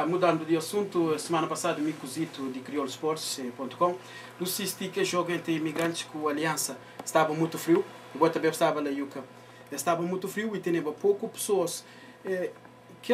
Mudando de assunto, semana passada o Micozito de crioulosports.com disse que o jogo entre imigrantes com a Aliança estava muito frio, eu também estava lá estava muito frio e tinha pouco pessoas. Que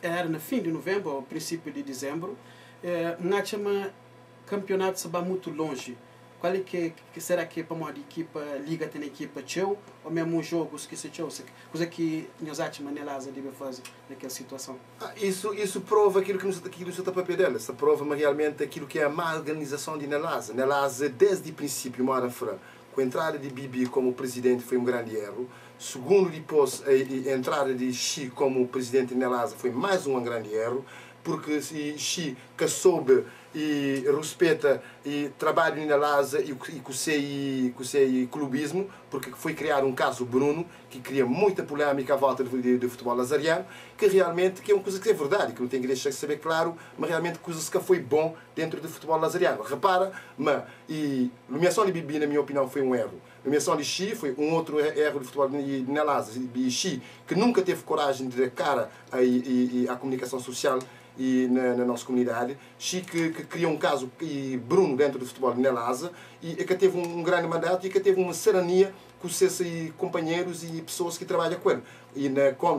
era no fim de novembro, ou princípio de dezembro, o campeonato estava muito longe. Qual é que será que para uma equipa liga tem equipa teu ou mesmo jogos que se teu, coisa que nós achamos Nelasa deve fazer naquela situação? Isso prova aquilo que não está para dela. Isso prova realmente aquilo que é a má organização de Nelasa. Nelasa desde o princípio mora fora. Com a entrada de Bibi como presidente foi um grande erro. Segundo depois a entrada de Xi como presidente de Nelasa foi mais um grande erro, porque Xi que soube e respeita e trabalho na Lasa e com o seu clubismo, porque foi criar um caso Bruno que cria muita polêmica à volta do futebol lazariano, que realmente que é uma coisa que é verdade, que não tem que deixar de saber claro, mas realmente coisas que foi bom dentro do futebol lazariano. Repara, mas a nomeação de Bibi, na minha opinião, foi um erro. A nomeação de Xi foi um outro erro de futebol na Lasa. E Xi, que nunca teve coragem de dar cara à comunicação social e na nossa comunidade, Xi que criou um caso e Bruno dentro do futebol na Lasa e que teve um grande mandato e que teve uma serania com os seus companheiros e pessoas que trabalham com ele. E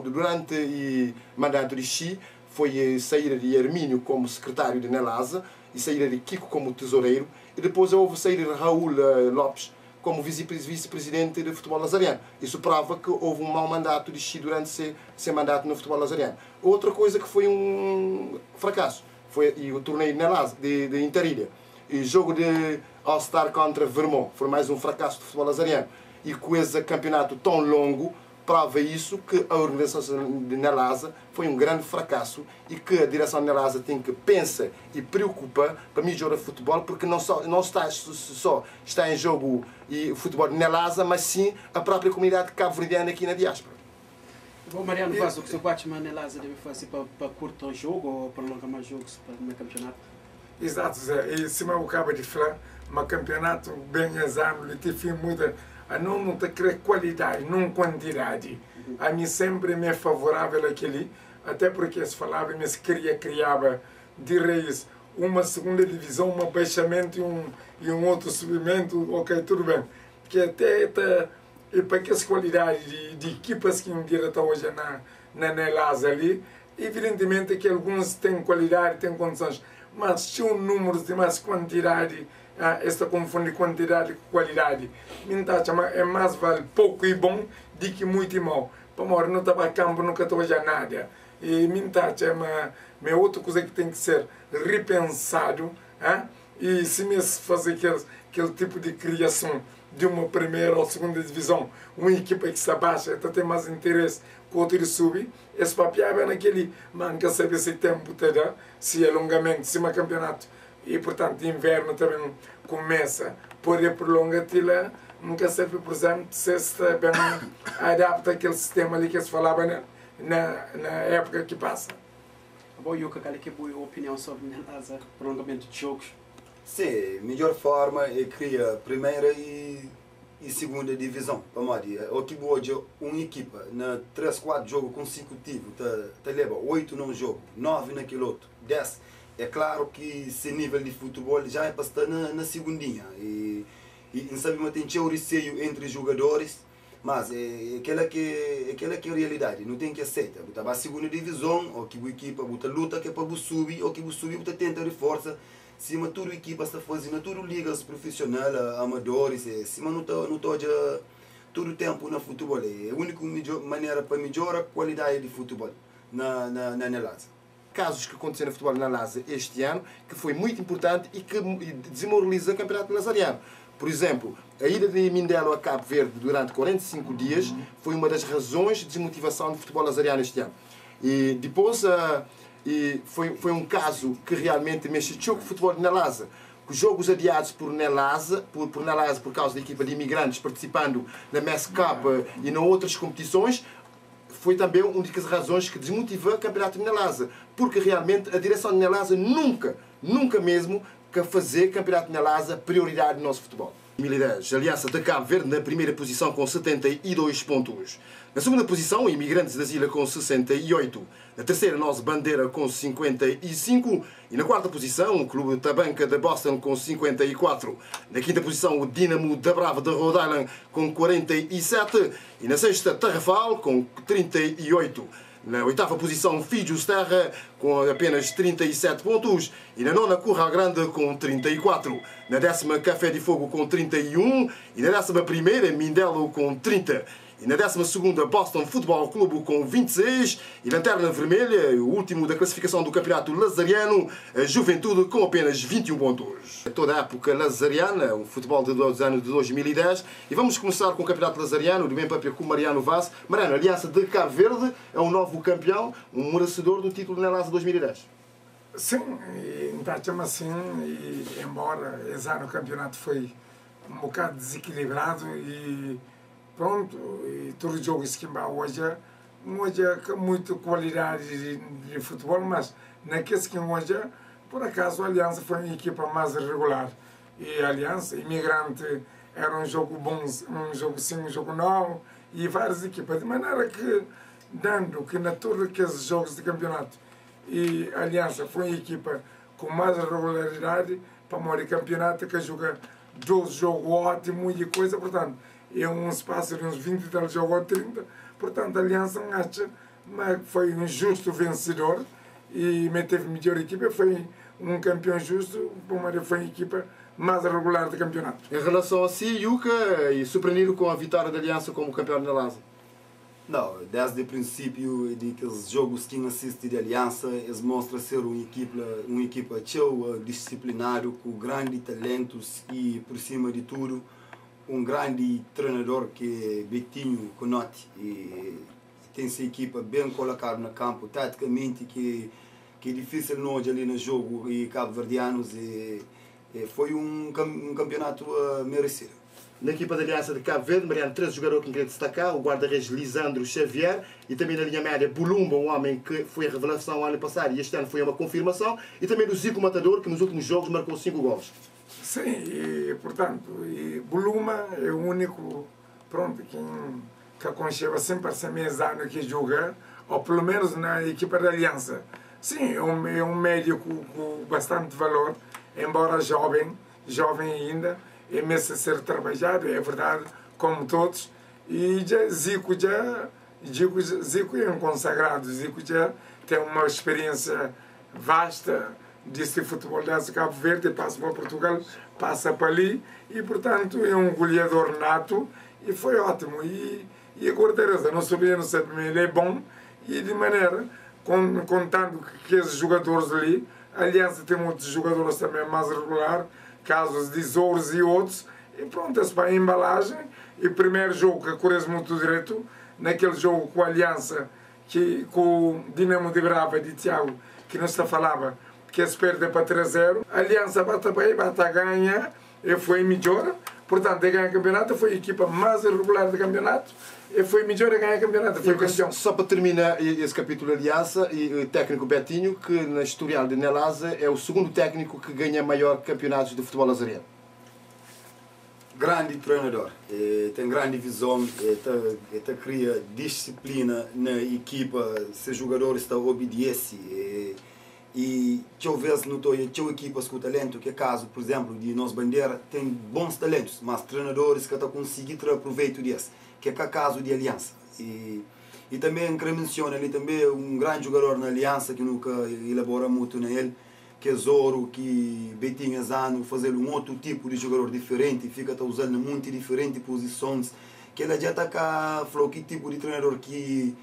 durante o mandato de Xi foi saída de Hermínio como secretário de Nelasa e saída de Kiko como tesoureiro e depois houve saída de Raul Lopes como vice-presidente do futebol lazariano. Isso prova que houve um mau mandato de Xi durante seu mandato no futebol lazariano. Outra coisa que foi um fracasso foi o torneio de Interilha. E o jogo de All-Star contra Vermont foi mais um fracasso do futebol lazariano. E com esse campeonato tão longo, prova isso que a organização de Nelasa foi um grande fracasso e que a direção de Nelasa tem que pensar e preocupa para melhorar o futebol, porque não está em jogo o futebol de Nelasa, mas sim a própria comunidade cabo-verdiana aqui na diáspora. Bom, Mariano Vaz, o que você acha que a Nelasa deve fazer para curtar o jogo ou prolongar mais jogos no campeonato? Exato, Zé. E se eu acabo de falar, mas campeonato bem exame, ele tem muita. A não te querer qualidade, não quantidade. A mim sempre me é favorável aquele, até porque se falava, me criava de reis uma segunda divisão, um abaixamento e um outro subimento, ok, tudo bem. Porque até e para que essa qualidade de equipas que estão hoje na Nelasa ali, evidentemente que alguns têm qualidade, têm condições, mas se um número de mais quantidade, esta confunde quantidade com qualidade. É mais vale pouco e bom do que muito e mal. Para morrer não estava a campo, nunca estou já nada. E é outra coisa que tem que ser repensado. E se me fazer aquele tipo de criação de uma primeira ou segunda divisão, uma equipa que se abaixa, tem mais interesse que o outro subir, esse papel é naquele, mas não quer saber se tempo terá, se alongamento, se é campeonato. E, portanto, inverno também começa, poder prolongar-te nunca serve, por exemplo, se está bem adapta aquele sistema ali que se falava na época que passa. Bom, Yuka, qual é a boa opinião sobre o prolongamento de jogos? Sim, a melhor forma é criar primeira e segunda divisão. O que hoje uma equipa na 3, 4 jogos consecutivos leva 8 num jogo, 9 naquele outro, 10. É claro que esse nível de futebol já é para estar na segundinha. E sabemos que tem um receio entre os jogadores, mas é aquela que é a realidade, não tem que aceitar. Você vai à segunda divisão, ou que a equipa luta que é para subir, ou que você subir, você tenta reforçar. Se toda a equipa está fazendo, todas as ligas profissionais, amadores, se não está todo o tempo no futebol. É a única maneira para melhorar a qualidade de futebol na Nelasa. Casos que aconteceram no futebol na Lasa este ano, que foi muito importante e que desmoraliza o campeonato lazariano. Por exemplo, a ida de Mindelo a Cabo Verde durante 45 dias foi uma das razões de desmotivação do futebol lazariano este ano. E depois foi um caso que realmente mexeu com o futebol de Nelasa. Os jogos adiados por Nelasa, por causa da equipa de imigrantes participando na MES Cup e em outras competições, foi também uma das razões que desmotivou o campeonato de Nelasa, porque realmente a direção de Nelasa nunca mesmo que fazer campeonato de Nelasa prioridade no nosso futebol. 2010, Aliança de Cabo Verde na primeira posição com 72 pontos. Na segunda posição, Imigrantes das Ilhas com 68. Na terceira, Nossa Bandeira com 55. E na quarta posição, o Clube Tabanca de Boston com 54. Na quinta posição, o Dinamo da Brava de Rhode Island com 47. E na sexta, Tarrafal com 38. Na oitava posição, Fídios Terra, com apenas 37 pontos. E na nona, Curral Grande, com 34. Na décima, Café de Fogo, com 31. E na décima primeira, Mindelo, com 30. E na 12ª, Boston Futebol Clube com 26. E Lanterna Vermelha, o último da classificação do campeonato lazariano, a Juventude com apenas 21 pontos. Toda a época lazariana, o futebol dos anos de 2010. E vamos começar com o campeonato lazariano, do mesmo papel com o Mariano Vaz. Mariano, Aliança de Cabo Verde é um novo campeão, um merecedor do título na Nelasa 2010. Sim, então assim, e embora esse ano o campeonato foi um bocado desequilibrado e pronto, e todo o jogo que hoje com muita qualidade de futebol, mas naqueles que hoje, por acaso, a Aliança foi uma equipa mais regular. E a Aliança, Imigrante, era um jogo bom, um jogo sim, um jogo não, e várias equipas. De maneira que, dando que na todos aqueles jogos de campeonato, e a Aliança foi uma equipa com mais regularidade para morrer campeonato, que joga 12 jogos ótimos e coisa, portanto, é um espaço de uns 20 e tal jogos ou 30, portanto, a Aliança acha que foi um justo vencedor e manteve a melhor equipa, foi um campeão justo, foi a equipa mais regular do campeonato. Em relação a si, Yuka, e surpreendido com a vitória da Aliança como campeão da Nelasa? Não, desde o princípio de aqueles jogos que assisti de Aliança, eles mostram ser uma equipa cheia, disciplinada, com grandes talentos e, por cima de tudo, um grande treinador que é Betinho Conotti. E tem essa equipa bem colocada no campo, taticamente, que é difícil nós ali no jogo e cabo-verdianos. E foi um campeonato merecido. Na equipa da Aliança de Cabo Verde, Mariano, 13 jogadores que queria destacar, o guarda-redes Lisandro Xavier e também na linha média Bulumba, um homem que foi a revelação ano passado e este ano foi uma confirmação, e também do Zico Matador, que nos últimos jogos marcou 5 gols. Sim, e portanto, Buluma é o único, pronto, que aconchega sempre essa mesada que joga, ou pelo menos na equipa da Aliança. Sim, é um médico com bastante valor, embora jovem ainda, é mesmo a ser trabalhado, é verdade, como todos. E Zico é um consagrado, Zico já tem uma experiência vasta desse futebol desse Cabo Verde, passa para Portugal, passa para ali, e portanto é um goleador nato, e foi ótimo. E agora Teresa, não sabia, ele é bom, e de maneira, contando que esses jogadores ali, a Aliança tem muitos jogadores também mais regular, casos de Zouros e outros, e pronto, esse para a embalagem. E o primeiro jogo que correu muito direito, naquele jogo com a Aliança, com o Dinamo de Brava de Tiago, que não se falava, que se perde para 3-0, a Aliança bate bem, bate a ganha, e foi melhor. Portanto, a ganhar o campeonato, foi a equipa mais irregular do campeonato, e foi melhor a ganhar o campeonato, foi campeão. Só para terminar esse capítulo de Aliança, e o técnico Betinho, que na historial de Nelasa é o segundo técnico que ganha maior campeonatos de futebol lazariano. Grande treinador, tem grande visão, cria disciplina na equipa, se os jogadores obedecem. E talvez não estou equipas com talento, que é caso, por exemplo, de Nossa Bandeira, tem bons talentos, mas treinadores que estão conseguindo tirar proveito desse, que é o caso de Aliança. E também, quero mencionar ali também um grande jogador na Aliança, que nunca elabora muito nele, que é Zoro, que Betinho Azano, fazer um outro tipo de jogador diferente, fica usando muito diferentes posições, que ele já está cá, falou que tipo de treinador que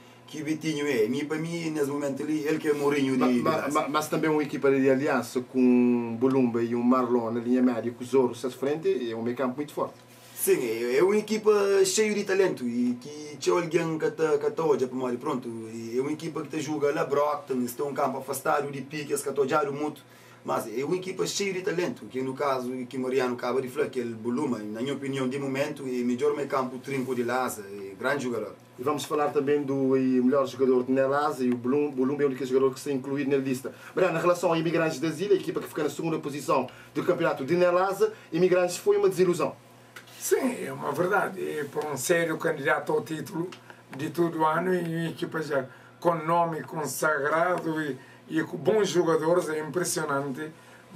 Betinho é. Para mim, nesse momento, ele que é Mourinho de mas também uma equipa de Aliança com Bulumba e um Marlon na linha média, com o Zoro à frente, é um meio campo muito forte. Sim, é uma equipa cheia de talento e que tinha alguém que está hoje, pronto, é uma equipa que joga lá Brockton, está um campo afastado de piques, que está jogando muito, mas é uma equipa cheia de talento, que no caso que Mariano acaba de falar, que é o Buluma, na minha opinião, de momento, é o melhor meio campo trinco de Lasa, é grande jogador. E vamos falar também do melhor jogador de Nelasa e o Bolumba é o único jogador que se incluído na lista. Brian, em relação a Imigrantes das Ilhas, a equipa que fica na segunda posição do campeonato de Nelasa, Imigrantes foi uma desilusão. Sim, é uma verdade. E para um sério candidato ao título de todo o ano e uma equipa já com nome consagrado e com bons jogadores, é impressionante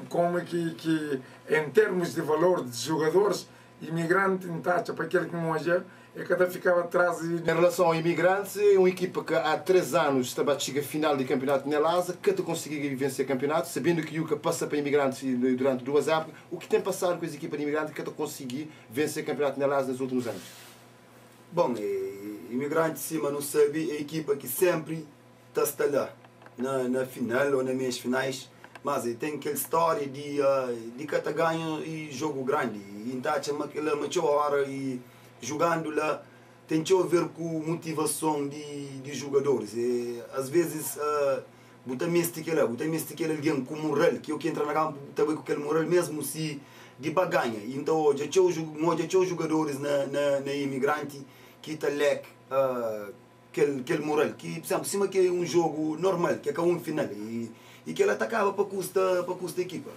como que em termos de valor de jogadores, Imigrante em taxa para aquele que não é que até ficava atrás. Em relação ao Imigrantes, é uma equipa que há 3 anos estava a chegar à final do campeonato de Nelasa, que até conseguiu vencer o campeonato, sabendo que o Yuca passa para Imigrantes durante 2 épocas. O que tem passado com as equipas de Imigrantes que até conseguiu vencer o campeonato de Nelasa nos últimos anos? Bom, Imigrantes, cima não sabe, é a equipa que sempre está lá, na final ou nas meias finais. Mas tem aquela história de que está ganhando e jogo grande. E então, aquela hora e jogando lá, tem que ver com motivação de jogadores. E, às vezes, botar mística lá, alguém com moral, que eu que entra na campo também com aquele moral mesmo se de baganha. Então, já tinha jogadores na Imigrante que está leque aquele moral, que, por exemplo, cima que é um jogo normal, que é um final. E que ele atacava para custa a equipa.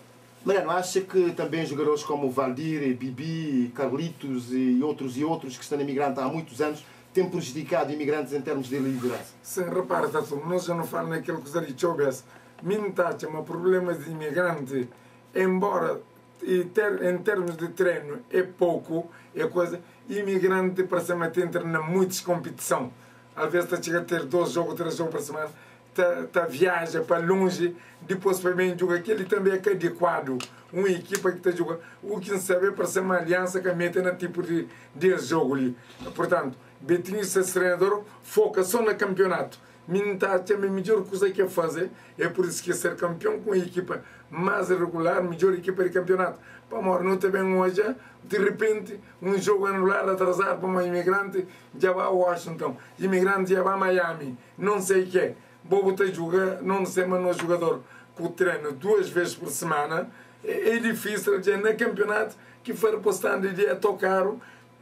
Mariano, acha que também jogadores como Valdir, Bibi, Carlitos e outros que estão imigrante há muitos anos têm prejudicado imigrantes em termos de liderança? Sim, repara, nós já não falamos naquilo que você disse, mintacha, mas problemas de imigrante, embora em termos de treino é pouco, é coisa, imigrante para se entra na muitas competição. Às vezes está chega a ter 2 jogos, 3 jogos por semana. Viaja para longe, depois para bem jogar, aquele também é adequado. Uma equipa que está jogando, o que não sabe para ser uma aliança que mete no tipo de jogo ali. Portanto, Betinho, ser treinador, foca só no campeonato. A melhor coisa que fazer é por isso que ser campeão com a equipa mais regular, melhor equipa de campeonato. Para morrer não também hoje, de repente, um jogo anular, atrasado para uma imigrante, já vai a Washington, imigrante já vai a Miami, não sei o que é. Bobo está a jogar, não sei, mas no jogador que treino 2 vezes por semana, é difícil, já no campeonato, que for postando de a tocar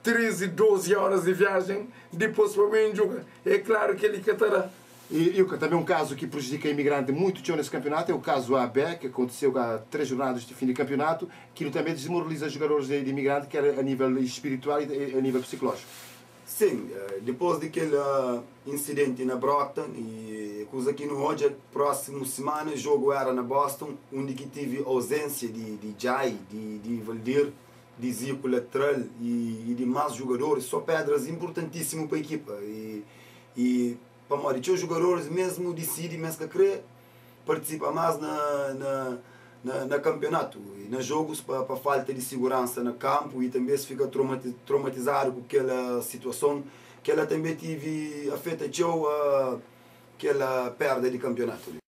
13, 12 horas de viagem, depois para bem jogar. É claro que ele catará. E também um caso que prejudica a imigrante muito nesse campeonato é o caso AB, que aconteceu há 3 jornadas de fim de campeonato, que também desmoraliza os jogadores de imigrante, quer a nível espiritual e a nível psicológico. Sim, depois daquele incidente na Brockton, e coisa que no hoje, próxima semana, o jogo era na Boston, onde que tive ausência de Jai, de Valdir, de Zico lateral e de mais jogadores, só pedras importantíssimas para a equipa. E para morrer, os jogadores mesmo decidem, mesmo que querer, participar mais na campeonato e nos jogos para falta de segurança no campo e também se fica traumatizado com aquela situação que ela também teve afeta aquela perda de campeonato.